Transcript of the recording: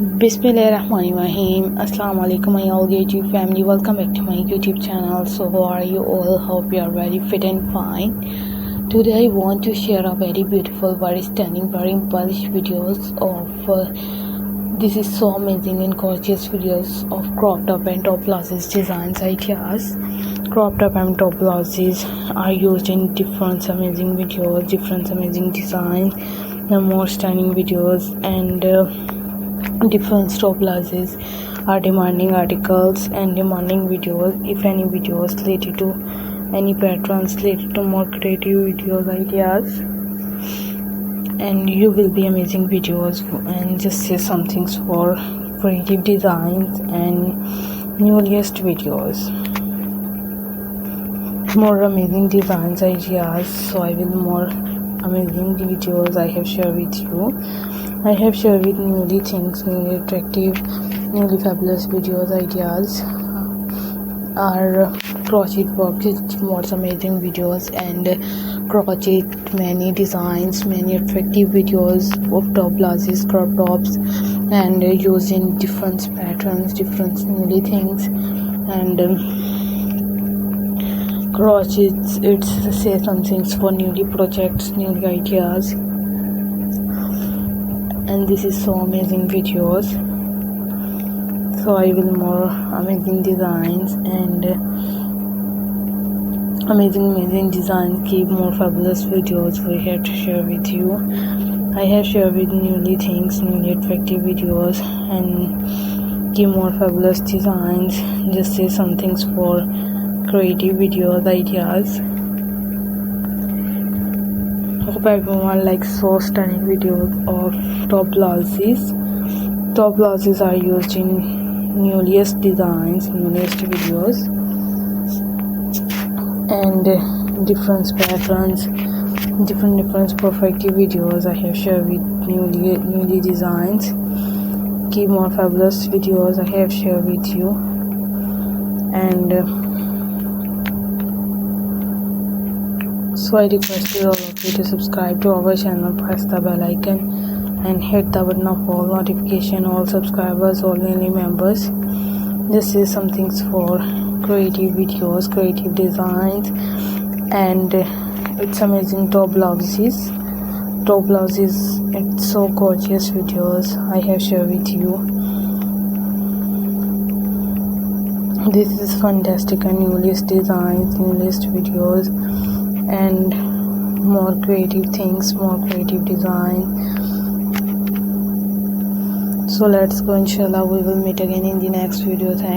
Bismillahirrahmanirrahim. Assalamu alaikum my all YouTube family. Welcome back to my YouTube channel. So how are you all? Hope you are very fit and fine. Today I want to share a very beautiful, very stunning, very polished videos of this is so amazing and gorgeous videos of crop top and top blouses designs ideas. Crop top and top blouses are used in different amazing videos, different amazing designs, the more stunning videos, and different top blouses are demanding articles and demanding videos. If any videos related to any patterns, related to more creative videos ideas, and you will be amazing videos and just say some things for creative designs and newest videos, more amazing designs ideas. So I will more amazing videos I have shared with you. I have shared with newly things, newly attractive, newly fabulous videos ideas are crochet work with more amazing videos and crochet many designs, many attractive videos of top blouses, crop tops, and using different patterns, different newly things, and crochet it's say some things for newly projects, newly ideas, and this is so amazing videos. So I will more amazing designs and amazing designs, keep more fabulous videos we have to share with you. I have shared with newly things, newly attractive videos, and keep more fabulous designs, just say some things for creative videos ideas. Hope everyone likes so stunning videos of top blouses. Top blouses are used in newest designs, newest videos, and different patterns, different perfective videos I have shared with newly designs. Keep more fabulous videos I have shared with you, and so I request you all of you to subscribe to our channel, press the bell icon and hit the button of all notification, all subscribers, all newly members. This is some things for creative videos, creative designs, and it's amazing top blouses. Top blouses, it's so gorgeous videos I have shared with you. This is fantastic and newest designs, newest videos, and more creative things, more creative design. So let's go, inshallah we will meet again in the next video. Thank